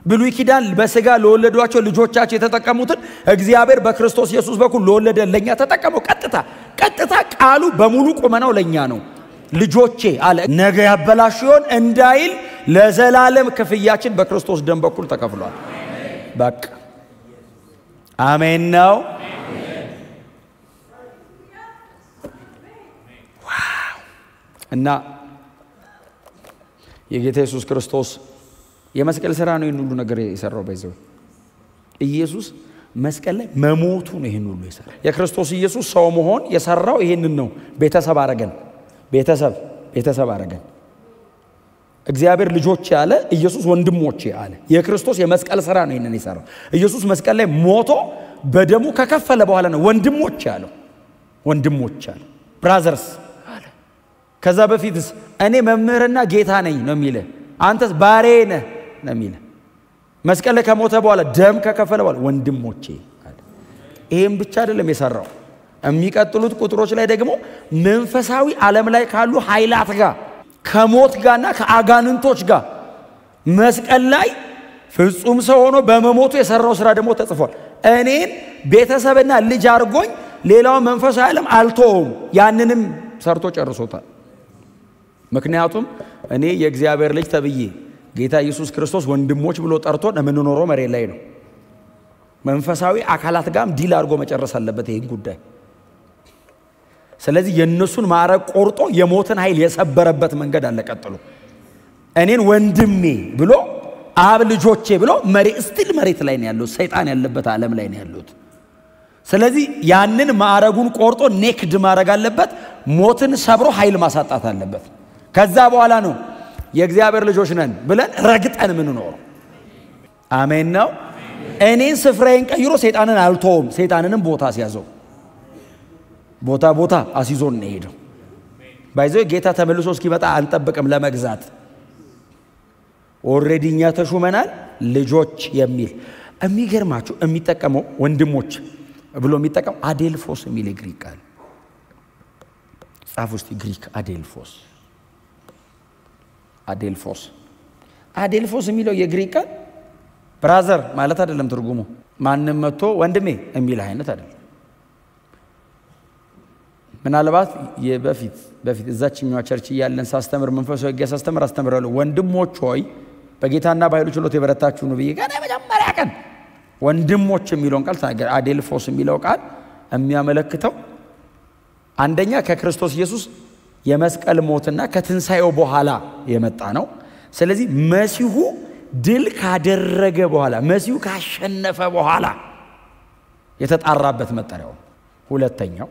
ብሉይ ኪዳን በስጋ ለወለዷቸው ልጆቻቸው የተጠቀሙትን እግዚአብሔር በክርስቶስ ኢየሱስ በኩል ለወለደ ለኛ ተጠቀመው። ቀጥታ ቃሉ በሙሉ ቁመናው ለኛ ነው። ልጆቼ አለ። ነገ ያበላሽ ይሆን እንዳይል ለዘላለም ክፍያችን በክርስቶስ ደም በኩል ተከፍሏል። በቃ አሜን ነው። እና የጌታ ኢየሱስ ክርስቶስ የመስቀል ሥራ ነው ይሄን ሁሉ ነገር የሰራው። በዚህ ኢየሱስ መስቀል ላይ መሞቱ ነው ይሄን ሁሉ የሰራው። የክርስቶስ ኢየሱስ ሰው መሆን የሰራው ይሄንን ነው። ቤተሰብ አረገን። እግዚአብሔር ልጆች ያለ ኢየሱስ ወንድሞች ያለ የክርስቶስ የመስቀል ሥራ ነው ይሄንን የሰራው። ኢየሱስ መስቀል ላይ ሞቶ በደሙ ከከፈለ በኋላ ነው ወንድሞች ያለው ብራዘርስ አለ። ከዛ በፊትስ እኔ መምህርና ጌታ ነኝ ነው የሚለ፣ አንተስ ባሪያ ነህ ነው የሚለ። መስቀል ላይ ከሞተ በኋላ ደም ከከፈለ በኋላ ወንድሞቼ አለ። ይሄን ብቻ አይደለም የሰራው። የሚቀጥሉት ቁጥሮች ላይ ደግሞ መንፈሳዊ ዓለም ላይ ካሉ ኃይላት ጋር ከሞት ጋርና ከአጋንንቶች ጋር መስቀል ላይ ፍጹም ሰው ሆኖ በመሞቱ የሰራው ሥራ ደግሞ ተጽፏል። እኔን ቤተሰብና ልጅ አድርጎኝ ሌላው መንፈሳዊ ዓለም አልተውም። ያንንም ሰርቶ ጨርሶታል። ምክንያቱም እኔ የእግዚአብሔር ልጅ ተብዬ ጌታ ኢየሱስ ክርስቶስ ወንድሞች ብሎ ጠርቶን የምንኖረው መሬት ላይ ነው። መንፈሳዊ አካላት ጋርም ዲል አድርጎ መጨረስ አለበት ይሄን ጉዳይ። ስለዚህ የነሱን ማዕረግ ቆርጦ የሞትን ኃይል የሰበረበት መንገድ አለ። ቀጥሎ እኔን ወንድሜ ብሎ አብ ልጆቼ ብሎ መሬት ላይ ነው ያለው። ሰይጣን ያለበት ዓለም ላይ ነው ያሉት። ስለዚህ ያንን ማዕረጉን ቆርጦ ኔክድ ማድረግ አለበት። ሞትን ሰብሮ ኃይል ማሳጣት አለበት። ከዛ በኋላ ነው የእግዚአብሔር ልጆች ነን ብለን ረግጠን ምን ነው። አሜን ነው። እኔን ስፍራዬን ቀይሮ ሰይጣንን አልተውም። ሰይጣንንም ቦታ ሲያዘው ቦታ አሲዞን ነው ሄደው። ባይዘው ጌታ ተመልሶ እስኪመጣ አንጠብቅም ለመግዛት። ኦሬዲ እኛ ተሹመናል ልጆች የሚል የሚገርማችሁ የሚጠቀመው ወንድሞች ብሎ የሚጠቀም አዴልፎስ የሚል ግሪክ ቃል ጻፍ ውስጥ ግሪክ አዴልፎስ የሚለው የግሪክ ቃል ብራዘር ማለት አይደለም ትርጉሙ። ማንም መጥቶ ወንድሜ የሚል አይነት አይደለም። ምናልባት በፊት እዛችኛው ቸርች ያለን ሳስተምር መንፈሳዊ ጌታ አስተምራለሁ። ወንድሞች ሆይ በጌታና በኃይሉ ችሎት የበረታችሁ ነው ብዬ ገና መጀመሪያ ቀን ወንድሞች የሚለውን ቃል ተናገረ። አዴልፎስ የሚለው ቃል የሚያመለክተው አንደኛ ከክርስቶስ ኢየሱስ የመስቀል ሞትና ከትንሳኤው በኋላ የመጣ ነው። ስለዚህ መሲሁ ድል ካደረገ በኋላ መሲሁ ካሸነፈ በኋላ የተጣራበት መጠሪያው። ሁለተኛው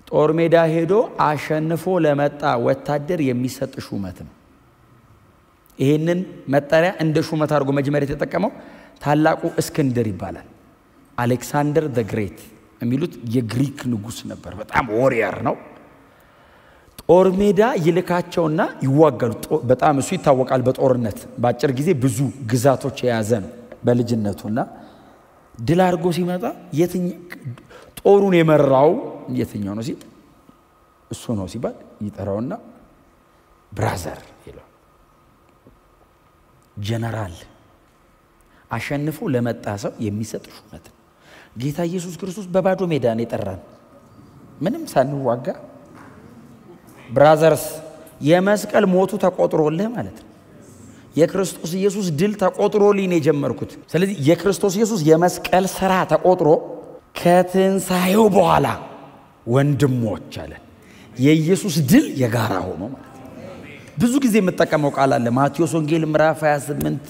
ጦር ሜዳ ሄዶ አሸንፎ ለመጣ ወታደር የሚሰጥ ሹመት ነው። ይሄንን መጠሪያ እንደ ሹመት አድርጎ መጀመሪያ የተጠቀመው ታላቁ እስክንድር ይባላል። አሌክሳንደር ዘ ግሬት የሚሉት የግሪክ ንጉስ ነበር። በጣም ዋሪየር ነው። ጦር ሜዳ ይልካቸውና ይዋጋሉ። በጣም እሱ ይታወቃል በጦርነት በአጭር ጊዜ ብዙ ግዛቶች የያዘ ነው በልጅነቱና ድል አድርጎ ሲመጣ ጦሩን የመራው የትኛው ነው ሲል እሱ ነው ሲባል ይጠራውና ብራዘር ይለው ጀነራል አሸንፎ ለመጣ ሰው የሚሰጥ ሹመት። ጌታ ኢየሱስ ክርስቶስ በባዶ ሜዳ ነው የጠራን ምንም ሳንዋጋ። ብራዘርስ የመስቀል ሞቱ ተቆጥሮልህ ማለት ነው። የክርስቶስ ኢየሱስ ድል ተቆጥሮልኝ ነው የጀመርኩት። ስለዚህ የክርስቶስ ኢየሱስ የመስቀል ሥራ ተቆጥሮ ከትንሳኤው በኋላ ወንድሞች አለ። የኢየሱስ ድል የጋራ ሆኖ ማለት ነው። ብዙ ጊዜ የምጠቀመው ቃል አለ። ማቴዎስ ወንጌል ምዕራፍ 28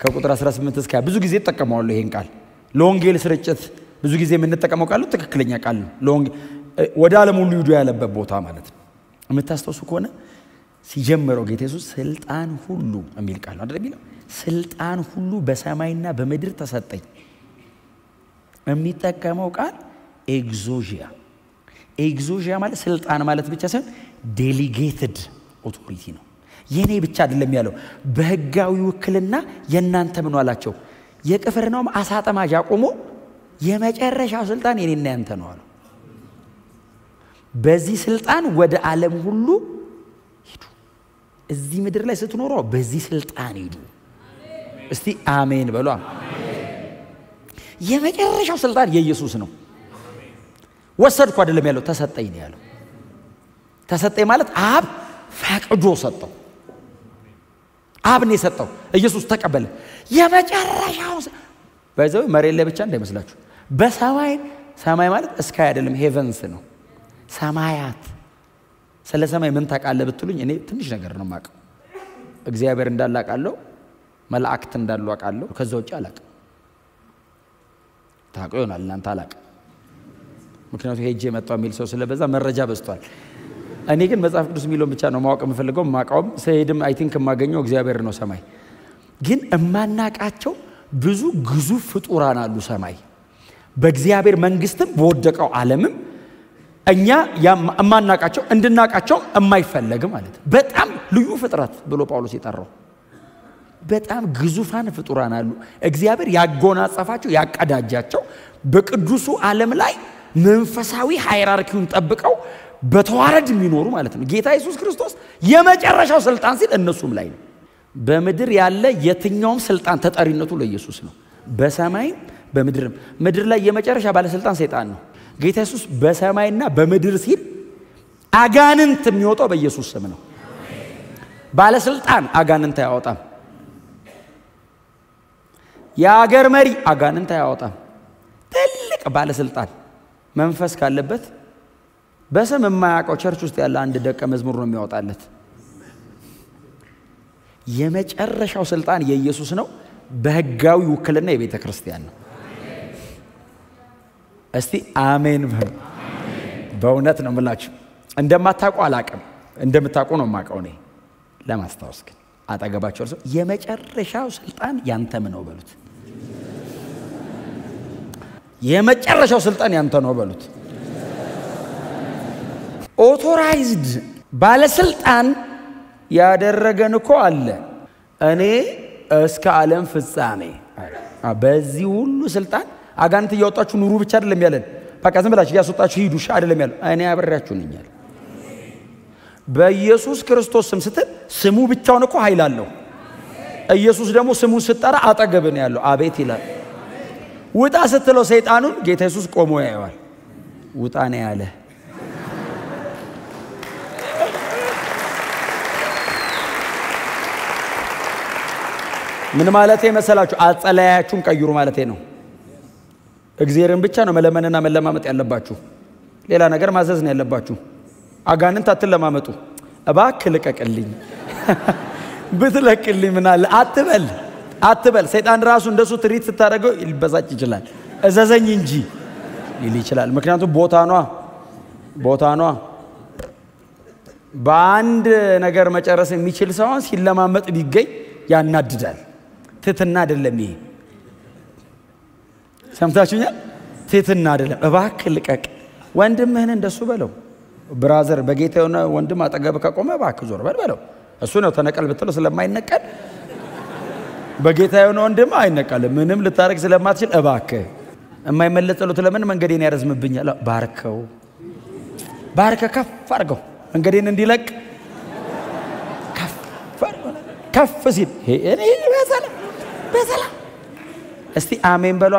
ከቁጥር 18 እስከ ብዙ ጊዜ ተጠቀመዋለሁ ይሄን ቃል ለወንጌል ስርጭት ብዙ ጊዜ የምንጠቀመው ቃል ትክክለኛ ቃል ነው ወደ ዓለም ሁሉ ሂዱ ያለበት ቦታ ማለት ነው የምታስተውሱ ከሆነ ሲጀምረው ጌታ ኢየሱስ ስልጣን ሁሉ የሚል ቃል አይደል የሚለው ስልጣን ሁሉ በሰማይና በምድር ተሰጠኝ የሚጠቀመው ቃል ኤግዞጂያ ማለት ስልጣን ማለት ብቻ ሳይሆን ዴሊጌትድ ኦቶሪቲ ነው የኔ ብቻ አይደለም ያለው በህጋዊ ውክልና የናንተ ምን ዋላቸው የቅፍርናውም አሳጠማጅ አቆሞ የመጨረሻው ስልጣን የኔና ያንተ ነው አለው በዚህ ስልጣን ወደ ዓለም ሁሉ ሂዱ እዚህ ምድር ላይ ስትኖሩ በዚህ ስልጣን ሂዱ እስቲ አሜን በሉ የመጨረሻው ስልጣን የኢየሱስ ነው ወሰድኩ አይደለም ያለው ተሰጠኝ ነው ያለው ተሰጠኝ ማለት አብ ፈቅዶ ሰጠው አብ ነው የሰጠው ኢየሱስ ተቀበለ የመጨረሻው በዛው መሬት ላይ ብቻ እንዳይመስላችሁ በሰማይ ማለት ስካይ አይደለም ሄቨንስ ነው ሰማያት ስለ ሰማይ ምን ታውቃለህ ብትሉኝ እኔ ትንሽ ነገር ነው ማቀው እግዚአብሔር እንዳላቃለው መላእክት እንዳሉ አቃለው ከዛ ውጪ አላቀም ታውቁ ይሆናል እናንተ አላቀ ምክንያቱም ሄጄ መጣው የሚል ሰው ስለበዛ መረጃ በዝቷል እኔ ግን መጽሐፍ ቅዱስ የሚለው ብቻ ነው ማወቅ የምፈልገው ማቃውም ሰይድም አይ ቲንክ ማገኘው እግዚአብሔር ነው ሰማይ ግን እማናቃቸው ብዙ ግዙፍ ፍጡራን አሉ ሰማይ በእግዚአብሔር መንግስትም በወደቀው ዓለምም እኛ እማናቃቸው እንድናቃቸው የማይፈልግ ማለት በጣም ልዩ ፍጥረት ብሎ ጳውሎስ ይጠራው በጣም ግዙፋን ፍጡራን አሉ እግዚአብሔር ያጎናጸፋቸው ያቀዳጃቸው በቅዱሱ ዓለም ላይ መንፈሳዊ ሃይራርኪውን ጠብቀው በተዋረድ የሚኖሩ ማለት ነው ጌታ ኢየሱስ ክርስቶስ የመጨረሻው ስልጣን ሲል እነሱም ላይ ነው በምድር ያለ የትኛውም ስልጣን ተጠሪነቱ ለኢየሱስ ነው በሰማይ በምድርም ምድር ላይ የመጨረሻ ባለ ስልጣን ሰይጣን ነው ጌታ ኢየሱስ በሰማይና በምድር ሲል አጋንንት የሚወጣው በኢየሱስ ስም ነው ባለ ስልጣን አጋንንት ያወጣም የአገር መሪ አጋንንት ያወጣም ትልቅ ባለ ስልጣን መንፈስ ካለበት በስም የማያውቀው ቸርች ውስጥ ያለ አንድ ደቀ መዝሙር ነው የሚያወጣለት የመጨረሻው ስልጣን የኢየሱስ ነው በህጋዊ ውክልና የቤተ ክርስቲያን ነው እስቲ አሜን በሉ በእውነት ነው የምላችሁ እንደማታውቁ አላቅም እንደምታውቁ ነው የማውቀው እኔ ለማስታወስ ግን አጠገባቸው ሰው የመጨረሻው ስልጣን ያንተም ነው በሉት የመጨረሻው ስልጣን ያንተ ነው በሉት ኦቶራይዝድ ባለስልጣን ያደረገን እኮ አለ እኔ እስከ ዓለም ፍጻሜ በዚህ ሁሉ ስልጣን አጋንንት እያወጣችሁ ኑሩ ብቻ አይደለም ያለን በቃ ዝም ብላችሁ ያስወጣችሁ ሂዱ አይደለም ያለው እኔ አብሬያችሁ ነኝ ያለው በኢየሱስ ክርስቶስ ስም ስትል ስሙ ብቻውን እኮ ኃይል አለው ኢየሱስ ደግሞ ስሙን ሲጠራ አጠገብን ያለው አቤት ይላል ውጣ ስትለው ሰይጣኑን ጌታ ኢየሱስ ቆሞ ያየዋል ውጣ ነው ያለ ምን ማለት መሰላችሁ አጸላያችሁን ቀይሩ ማለት ነው እግዚአብሔርን ብቻ ነው መለመንና መለማመጥ ያለባችሁ ሌላ ነገር ማዘዝ ነው ያለባችሁ አጋንንት አትለማመጡ እባክህ ልቀቅልኝ ብትለቅልኝ ምን አለ አትበል ሰይጣን ራሱ እንደሱ ትሪት ስታደርገው ይልበሳጭ ይችላል እዘዘኝ እንጂ ይል ይችላል ምክንያቱም ቦታ ነው በአንድ ነገር መጨረስ የሚችል ሰው ሲለማመጥ ቢገኝ ያናድዳል ትትና አይደለም ይሄ ሰምታችሁኛል ትትና አይደለም እባክህ ልቀቅ ወንድምህን እንደሱ በለው ብራዘር በጌታ የሆነ ወንድም አጠገብ ከቆመ እባክህ ዞር በለው እሱ ነው ተነቀል ብትለው ስለማይነቀል በጌታ የሆነ ወንድም አይነቀልም ምንም ልታረግ ስለማትችል እባክህ የማይመለስ ጸሎት ለምን መንገዴን ያረዝምብኛል ባርከ ከፍ አድርገው መንገዴን እንዲለቅ ከፍ ሲል እኔ በሰላም እስቲ አሜን በሏ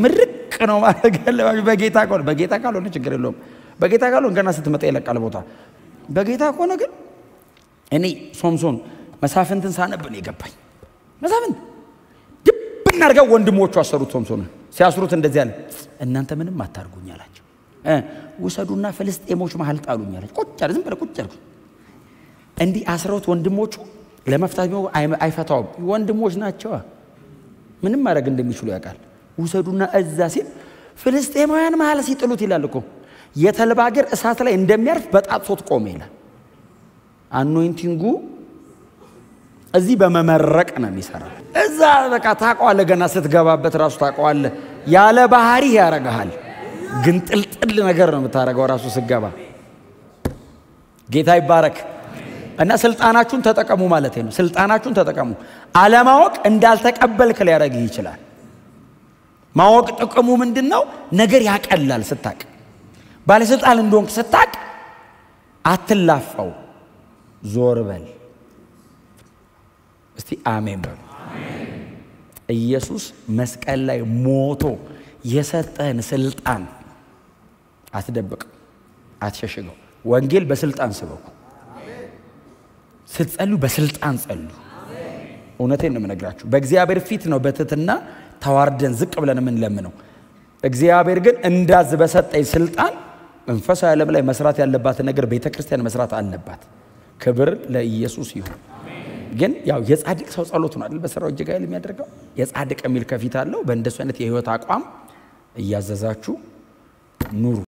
ምርቅ ነው ማለት ያለባችሁ በጌታ ካልሆነ ችግር የለውም በጌታ ካልሆነ ገና ስትመጣ ይለቃል ቦታ በጌታ ከሆነ ግን እኔ ሶምሶን መሳፍንትን ሳነብ ነው የገባኝ መሳፍንት ድብና አድርገው ወንድሞቹ አሰሩት ሶምሶንን ሲያስሩት እንደዚህ አለ እናንተ ምንም አታርጉኝ አላቸው ወሰዱና ፍልስጤሞች መሃል ጣሉኝ አላቸው ቁጭ አለ ዝም ብለ ቁጭ አልኩ እንዲህ አስረውት ወንድሞቹ ለመፍታት ነው አይፈታው ወንድሞች ናቸው ምንም ማድረግ እንደሚችሉ ያውቃል ወሰዱና እዛ ሲል ፍልስጤማውያን መሃል ሲጥሉት ይላል እኮ የተልባ እግር እሳት ላይ እንደሚያርፍ በጣጥሶት ቆመ ይላል። አኖይንቲንጉ እዚህ በመመረቅ ነው የሚሰራው። እዛ በቃ ታውቀዋለህ፣ ገና ስትገባበት ራሱ ታውቀዋለህ። ያለ ባህሪ ያረጋሃል፣ ግን ጥልጥል ነገር ነው የምታረጋው ራሱ ስትገባ። ጌታ ይባረክ። እና ስልጣናችሁን ተጠቀሙ ማለት ነው። ስልጣናችሁን ተጠቀሙ። አለማወቅ እንዳልተቀበልክ ሊያረግህ ይችላል። ማወቅ ጥቅሙ ምንድነው? ነገር ያቀላል። ስታቅ ባለስልጣን እንደሆንክ ስታቅ አትላፋው፣ ዞር በል። እስቲ አሜን በሉ። ኢየሱስ መስቀል ላይ ሞቶ የሰጠን ስልጣን አትደብቅ፣ አትሸሽገው። ወንጌል በስልጣን ስበኩ። ስትጸልዩ በስልጣን ጸልዩ። እውነቴን ነው የምነግራችሁ። በእግዚአብሔር ፊት ነው በትህትና ተዋርደን ዝቅ ብለን የምንለምነው። እግዚአብሔር ግን እንዳዝ በሰጠኝ ስልጣን መንፈሳዊ ዓለም ላይ መስራት ያለባትን ነገር ቤተክርስቲያን መስራት አለባት። ክብር ለኢየሱስ ይሁን። ግን ያው የጻድቅ ሰው ጸሎት ነው አይደል በሰራው እጅግ ኃይል የሚያደርገው። የጻድቅ የሚል ከፊት አለው። በእንደሱ አይነት የህይወት አቋም እያዘዛችሁ ኑሩ።